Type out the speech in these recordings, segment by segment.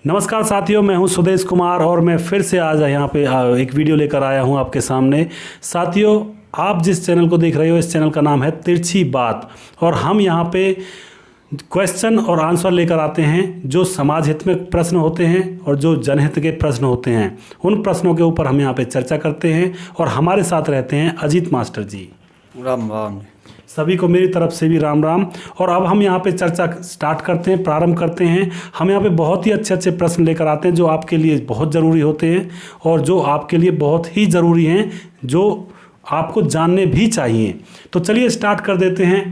नमस्कार साथियों, मैं हूं सुदेश कुमार और मैं फिर से आज यहाँ पे एक वीडियो लेकर आया हूं आपके सामने। साथियों, आप जिस चैनल को देख रहे हो, इस चैनल का नाम है तिरछी बात और हम यहाँ पे क्वेश्चन और आंसर लेकर आते हैं। जो समाज हित में प्रश्न होते हैं और जो जनहित के प्रश्न होते हैं, उन प्रश्नों के ऊपर हम यहाँ पे चर्चा करते हैं और हमारे साथ रहते हैं अजीत मास्टर जी। राम राम। सभी को मेरी तरफ से भी राम राम। और अब हम यहाँ पे चर्चा स्टार्ट करते हैं, प्रारंभ करते हैं। हम यहाँ पे बहुत ही अच्छे अच्छे प्रश्न लेकर आते हैं जो आपके लिए बहुत ज़रूरी होते हैं और जो आपके लिए बहुत ही ज़रूरी हैं, जो आपको जानने भी चाहिए। तो चलिए स्टार्ट कर देते हैं।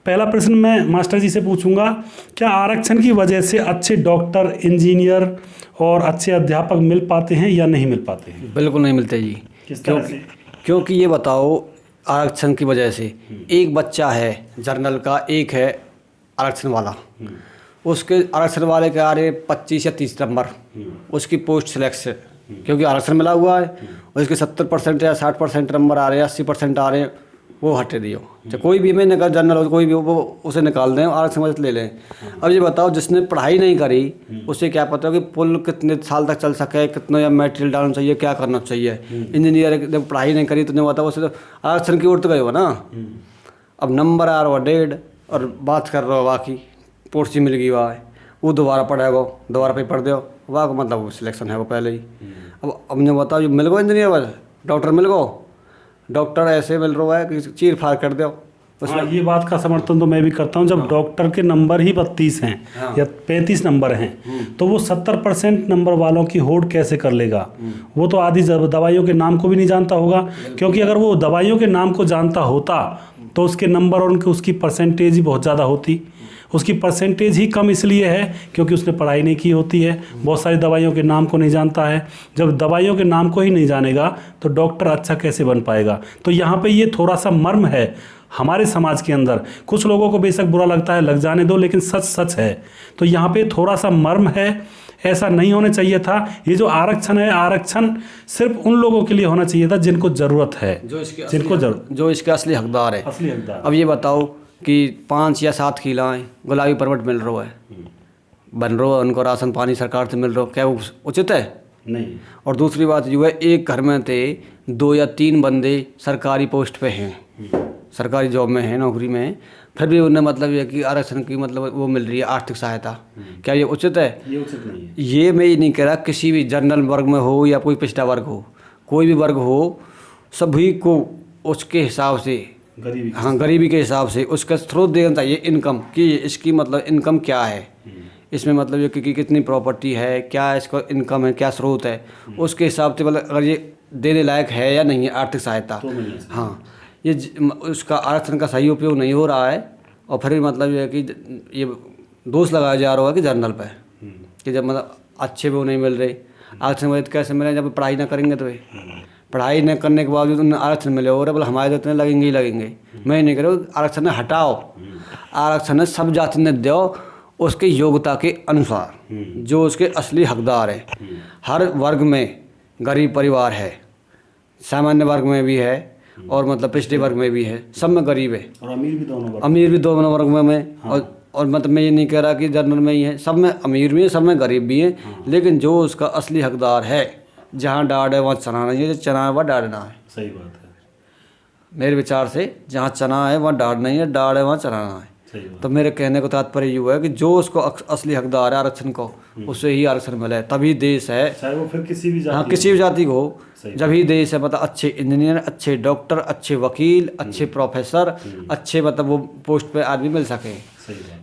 पहला प्रश्न मैं मास्टर जी से पूछूंगा, क्या आरक्षण की वजह से अच्छे डॉक्टर, इंजीनियर और अच्छे अध्यापक मिल पाते हैं या नहीं मिल पाते हैं? बिल्कुल नहीं मिलते जी। किस तरह से? क्योंकि ये बताओ, आरक्षण की वजह से एक बच्चा है जर्नल का, एक है आरक्षण वाला। उसके आरक्षण वाले के आ रहे 25 या 30 नंबर, उसकी पोस्ट सिलेक्शन, क्योंकि आरक्षण मिला हुआ है और इसके 70% या 60% नंबर आ रहे हैं, 80% आ रहे हैं, वो हटे दियो। चाहे कोई भी, मैं निकाल जनरल हो, कोई भी वो उसे निकाल दें, आरक्षण वजह ले लें। अब ये बताओ, जिसने पढ़ाई नहीं करी उसे क्या पता कि पुल कितने साल तक चल सके, कितना या मटेरियल डालना चाहिए, क्या करना चाहिए। इंजीनियर जब पढ़ाई नहीं करी तो नहीं बताओ, उसे तो आरक्षण की ओर तो गए हो ना। अब नंबर आ रहा हो 1.5 और बात कर रहे हो बाकी पोस्ट मिल गई वहाँ है, वो दोबारा पढ़ेगा, दोबारा पेपर दो, वहाँ को मतलब वो सिलेक्शन है वो पहले ही। अब मुझे बताओ, जो मिल गो इंजीनियर, डॉक्टर मिल गो, डॉक्टर ऐसे मिल रहा है कि चीर फाड़ कर दो। हाँ, ये बात का समर्थन तो मैं भी करता हूँ। जब डॉक्टर के नंबर ही 32 हैं या 35 नंबर हैं, तो वो 70% नंबर वालों की होड़ कैसे कर लेगा? वो तो आधी दवाइयों के नाम को भी नहीं जानता होगा, क्योंकि अगर वो दवाइयों के नाम को जानता होता तो उसके नंबर और उसकी परसेंटेज ही बहुत ज़्यादा होती। उसकी परसेंटेज ही कम इसलिए है क्योंकि उसने पढ़ाई नहीं की होती है, बहुत सारी दवाइयों के नाम को नहीं जानता है। जब दवाइयों के नाम को ही नहीं जानेगा तो डॉक्टर अच्छा कैसे बन पाएगा? तो यहाँ पे ये थोड़ा सा मर्म है हमारे समाज के अंदर। कुछ लोगों को बेशक बुरा लगता है, लग जाने दो, लेकिन सच सच है। तो यहाँ पे थोड़ा सा मर्म है, ऐसा नहीं होना चाहिए था। ये जो आरक्षण है, आरक्षण सिर्फ उन लोगों के लिए होना चाहिए था जिनको ज़रूरत है, जो इसके असली हकदार है। असली हकदार। अब ये बताओ कि 5 या 7 किलाएँ गुलाबी परमिट मिल रहा है, बन रहा है, उनको राशन पानी सरकार से मिल रहा है, क्या वो उचित है? नहीं। और दूसरी बात जो है, एक घर में थे 2 या 3 बंदे सरकारी पोस्ट पे हैं, सरकारी जॉब में है, नौकरी में है, फिर भी उन्हें मतलब ये कि आरक्षण की मतलब वो मिल रही है आर्थिक सहायता। क्या ये उचित है? ये उचित नहीं है। ये मैं ये नहीं कह रहा, किसी भी जनरल वर्ग में हो या कोई पिछड़ा वर्ग हो, कोई भी वर्ग हो, सभी को उसके हिसाब से, गरीबी के हिसाब से उसका स्रोत देना चाहिए इनकम की। इसकी मतलब इनकम क्या है, इसमें मतलब ये कि कितनी प्रॉपर्टी है, क्या इसका इनकम है, क्या स्रोत है, उसके हिसाब से मतलब अगर ये देने लायक है या नहीं है आर्थिक सहायता। हाँ, ये उसका आरक्षण का सही उपयोग नहीं हो रहा है। और फिर मतलब ये है कि ये दोष लगाया जा रहा है कि जर्नल पे, कि जब मतलब अच्छे वो नहीं मिल रहे, आरक्षण वजह कैसे मिले? जब पढ़ाई ना करेंगे तो पढ़ाई न करने के बावजूद उन्हें आरक्षण मिले, और बोले हमारे तो इतने लगेंगे ही लगेंगे। मैं नहीं करो, आरक्षण ने हटाओ, आरक्षण ने सब जाति ने दो उसके योग्यता के अनुसार, जो उसके असली हकदार है। हर वर्ग में गरीब परिवार है, सामान्य वर्ग में भी है और मतलब पिछड़े वर्ग में भी है, सब में गरीब है और अमीर भी दोनों वर्ग में। और मतलब मैं ये नहीं कह रहा कि जनरल में ही है, सब में अमीर भी है, सब में गरीब भी है। लेकिन जो उसका असली हकदार है, जहाँ डाढ़ है वहाँ चना नहीं है, चना है वहाँ डाढ़ ना है। सही बात है। मेरे विचार से जहाँ चना है वहाँ डाढ़ नहीं है, डाढ़ है वहाँ चना ना है। तो मेरे कहने को तात्पर्य ये हुआ है कि जो उसको असली हकदार है आरक्षण को, उससे ही आरक्षण मिले, तभी देश है। चाहे वो फिर किसी भी जाति, हाँ, किसी भी जाति को हो, जब ही देश है। मतलब अच्छे इंजीनियर, अच्छे डॉक्टर, अच्छे वकील, अच्छे प्रोफेसर, अच्छे मतलब वो पोस्ट पे आदमी मिल सके।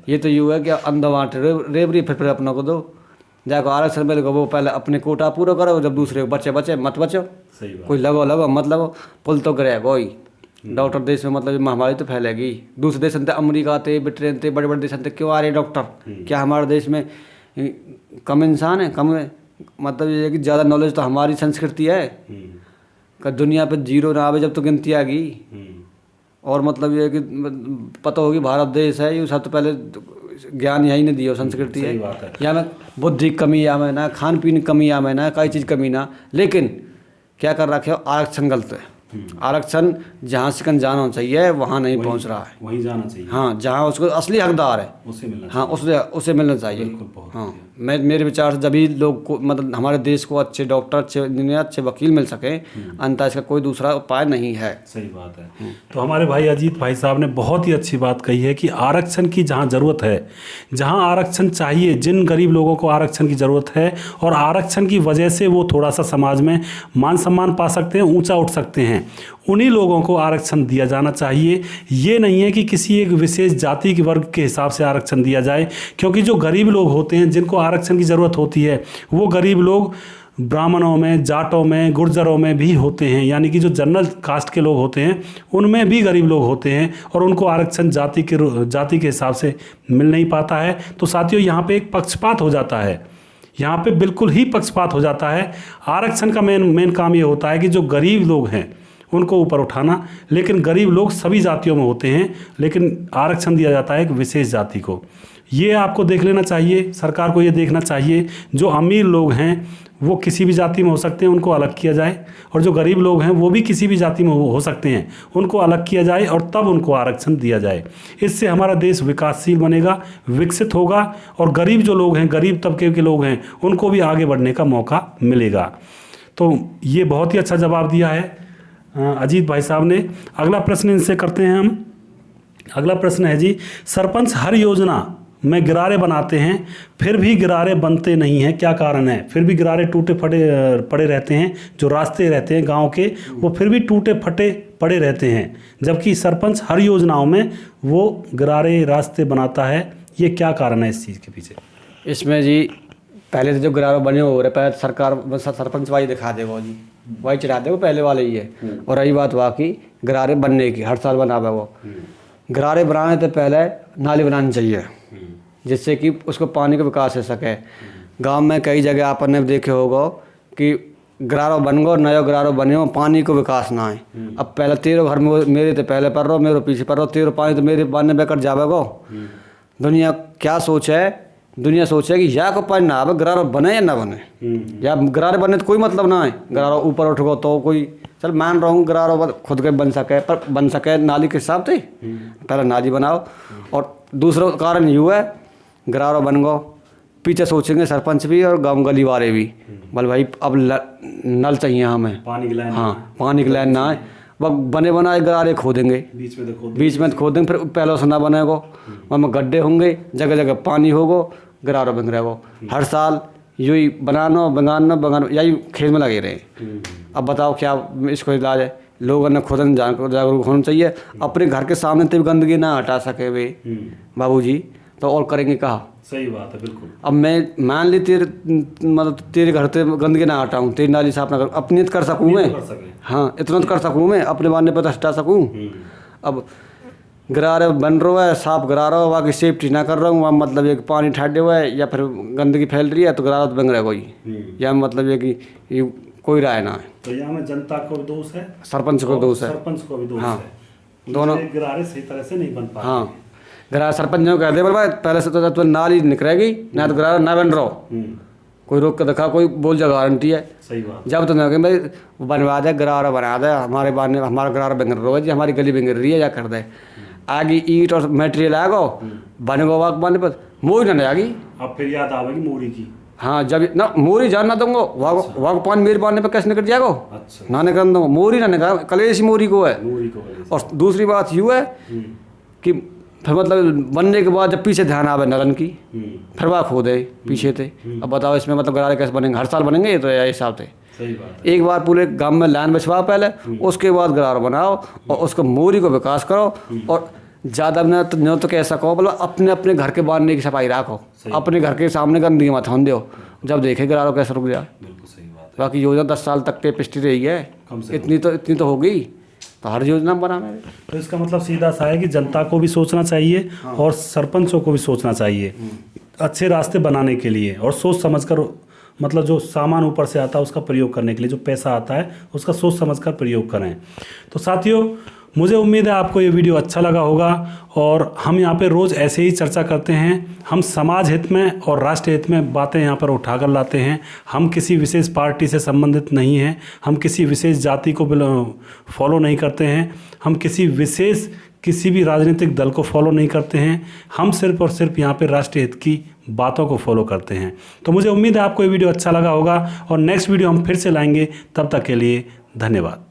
ये तो यूँ है कि अंधवाट रेबरी फिर अपनों को दो, जाकर आरक्षण मिल गो, वो पहले अपने कोटा पूरा करो, जब दूसरे बचे मत बचो। कोई लगो मत लगो, पुल तो गिरेगा ही। डॉक्टर देश में मतलब महामारी तो फैलेगी। दूसरे देश थे, अमेरिका थे, ब्रिटेन थे, बड़े बड़े देश थे, क्यों आ रहे डॉक्टर? क्या हमारे देश में कम इंसान है? कम है मतलब ये है कि ज़्यादा नॉलेज तो हमारी संस्कृति है। कि दुनिया पे 0 ना आवे जब तो गिनती आ गई। और मतलब ये है कि पता होगी भारत देश है, ये सबसे पहले ज्ञान यही ने दिया, संस्कृति है। या में बुद्धि कमी या में ना, खान पीन कमी या में ना, कई चीज़ कमी ना। लेकिन क्या कर रखे हो, आरक्षण गलत है। आरक्षण जहाँ से कन जाना चाहिए वहाँ नहीं पहुँच रहा है, वहीं जाना चाहिए। हाँ, जहाँ उसको असली हकदार है उसे मिलना, हाँ उसे मिलना चाहिए। बिल्कुल, बहुत हाँ। मेरे विचार से जब भी लोग को मतलब हमारे देश को अच्छे डॉक्टर, अच्छे इंजीनियर, अच्छे वकील मिल सके, अन्यथा इसका कोई दूसरा उपाय नहीं है। सही बात है। तो हमारे भाई अजीत भाई साहब ने बहुत ही अच्छी बात कही है कि आरक्षण की जहाँ ज़रूरत है, जहाँ आरक्षण चाहिए, जिन गरीब लोगों को आरक्षण की ज़रूरत है और आरक्षण की वजह से वो थोड़ा सा समाज में मान सम्मान पा सकते हैं, ऊंचा उठ सकते हैं, उन्हीं लोगों को आरक्षण दिया जाना चाहिए। ये नहीं है कि किसी एक विशेष जाति के वर्ग के हिसाब से आरक्षण दिया जाए, क्योंकि जो गरीब लोग होते हैं जिनको आरक्षण की ज़रूरत होती है वो गरीब लोग ब्राह्मणों में, जाटों में, गुर्जरों में भी होते हैं, यानी कि जो जनरल कास्ट के लोग होते हैं उनमें भी गरीब लोग होते हैं और उनको आरक्षण जाति के हिसाब से मिल नहीं पाता है। तो साथियों, यहाँ पे एक पक्षपात हो जाता है, यहाँ पे बिल्कुल ही पक्षपात हो जाता है। आरक्षण का मेन काम ये होता है कि जो गरीब लोग हैं उनको ऊपर उठाना, लेकिन गरीब लोग सभी जातियों में होते हैं, लेकिन आरक्षण दिया जाता है एक विशेष जाति को। ये आपको देख लेना चाहिए, सरकार को ये देखना चाहिए जो अमीर लोग हैं वो किसी भी जाति में हो सकते हैं, उनको अलग किया जाए, और जो गरीब लोग हैं वो भी किसी भी जाति में हो सकते हैं, उनको अलग किया जाए और तब उनको आरक्षण दिया जाए। इससे हमारा देश विकासशील बनेगा, विकसित होगा और गरीब जो लोग हैं, गरीब तबके के लोग हैं, उनको भी आगे बढ़ने का मौका मिलेगा। तो ये बहुत ही अच्छा जवाब दिया है अजीत भाई साहब ने। अगला प्रश्न इनसे करते हैं हम। अगला प्रश्न है जी, सरपंच हर योजना में गिरारे बनाते हैं फिर भी गिरारे बनते नहीं हैं, क्या कारण है? फिर भी गिरारे टूटे फटे पड़े रहते हैं, जो रास्ते रहते हैं गांव के वो फिर भी टूटे फटे पड़े रहते हैं, जबकि सरपंच हर योजनाओं में वो गिरारे रास्ते बनाता है। ये क्या कारण है इस चीज़ के पीछे? इसमें जी पहले से जो गिरारे बने हो रहे, पहले सरकार सरपंच वाही दिखा देगा जी, वही चढ़ा देगा पहले वाले ही है। और रही बात बाकी गिरारे बनने की, हर साल बनावे वो गिरारे बनाने से पहले नाली बनानी चाहिए, जिससे कि उसको पानी का विकास हो सके। गांव में कई जगह आपने देखे होगा कि गिरारो बन गो, नया गिरारो बने हो, पानी को विकास ना है। अब पहले तेरे घर में मेरे तो पहले पढ़ रहा, मेरे पीछे पढ़ रहा, तेरे पानी तो मेरे पानी बेकर जावेगो। दुनिया क्या सोच है? दुनिया सोचे कि या को पानी ना आवे, गिरारो बने या ना बने, या गिरारे बने तो कोई मतलब ना है। गिरारो ऊपर उठ गो तो कोई चल मान रहा हूँ गिरारो खुद के बन सके, पर बन सके नाली के हिसाब से पहले नाली बनाओ। और दूसरा कारण यूँ है, गिरारो बन गो, पीछे सोचेंगे सरपंच भी और गाँव गली वाले भी, बोल भाई अब नल चाहिए हमें, पानी की लाइन, हाँ पानी की लाइन ना है, वह बने बनाए गिरारे खोदेंगे, बीच में खोदेंगे, फिर पहले से ना बनेगो, वहाँ गड्ढे होंगे, जगह जगह पानी होगो, गिरारो बन रहेगो। हर साल यही बनाना यही खेल में लगे रहे। अब बताओ क्या इसको इलाज है? लोगों ने खुद जागरूक होना चाहिए, अपने घर के सामने तक गंदगी ना हटा सके वे बाबूजी, तो और करेंगे कहाँ? सही बात है, बिल्कुल। अब मैं मान ली तेरे घर से गंदगी ना हटाऊँ, तेरी नाली साफ ना करूँ, अपनी कर सकूँ मैं, हाँ इतना तो कर सकूँ मैं, अपने बांधने पर हटा सकूँ। अब गिरारे बन रहा है, साफ गिरा रहा हो, वहाँ की सेफ्टी ना कर रहा हूँ, वहाँ मतलब एक पानी ठहरे हुआ है या फिर गंदगी फैल रही है तो गिरारा तो बन रहा है कोई, या मतलब ये कि ये कोई राय ना है। तो यहाँ में जनता को भी दोष है, सरपंच को दोष है, सरपंच को भी दोष हाँ, है, दोनों गिरारे सही तरह से नहीं बन पाते। हाँ गिरारा सरपंच ने कह दे बोल भाई पहले से तो नाली निकलेगी ना, तो गिरारा ना बन रहा, कोई रोक के देखा, कोई बोल जा गारंटी है। सही बात। जब तो ना कि भाई बनवा दे, गिरारा बना दे, हमारा गिरारा बन रहा है जी, हमारी गली बन रही है, या कर दे, आगे ईट और मटेरियल आएगा बनेगा, वाक बने पर मोरी ना आएगी। अब फिर याद आवेगी मोरी की, हाँ जब ना मोरी जान ना दूंगा, वाक पानी मेरे बांधने पर कैसे निकल जाएगा? अच्छा, ना निकल दूंगा, मोरी ना निकल, कलेश मोरी को है। मोरी को। और दूसरी बात यूँ है कि फिर मतलब बनने के बाद जब पीछे ध्यान आवे नलन की, फिर वह खो दे पीछे थे। अब बताओ इसमें मतलब गरारे कैसे बनेंगे? हर साल बनेंगे ये तो हिसाब से। सही बात है। एक बार पूरे गांव में लाइन बिछवाओ पहले, उसके बाद गरार बनाओ और उसको मोरी को विकास करो। और ज़्यादा न तो कैसा कहो, बोलो अपने अपने घर के बांधने की सफाई रखो, अपने घर के सामने गंदगी मत होने दो, जब देखे गरारों कैसे रुक जाए। बिल्कुल सही बात है। बाकी योजना 10 साल तक के पिछड़ी रही है, इतनी तो होगी, तो हर योजना बनाना है। तो इसका मतलब सीधा सा है कि जनता को भी सोचना चाहिए और सरपंचों को भी सोचना चाहिए अच्छे रास्ते बनाने के लिए, और सोच समझकर मतलब जो सामान ऊपर से आता है उसका प्रयोग करने के लिए, जो पैसा आता है उसका सोच समझकर प्रयोग करें। तो साथियों, मुझे उम्मीद है आपको ये वीडियो अच्छा लगा होगा, और हम यहाँ पे रोज़ ऐसे ही चर्चा करते हैं। हम समाज हित में और राष्ट्र हित में बातें यहाँ पर उठाकर लाते हैं। हम किसी विशेष पार्टी से संबंधित नहीं हैं, हम किसी विशेष जाति को फॉलो नहीं करते हैं, हम किसी भी राजनीतिक दल को फॉलो नहीं करते हैं। हम सिर्फ और सिर्फ यहाँ पे राष्ट्र हित की बातों को फॉलो करते हैं। तो मुझे उम्मीद है आपको ये वीडियो अच्छा लगा होगा और नेक्स्ट वीडियो हम फिर से लाएंगे। तब तक के लिए धन्यवाद।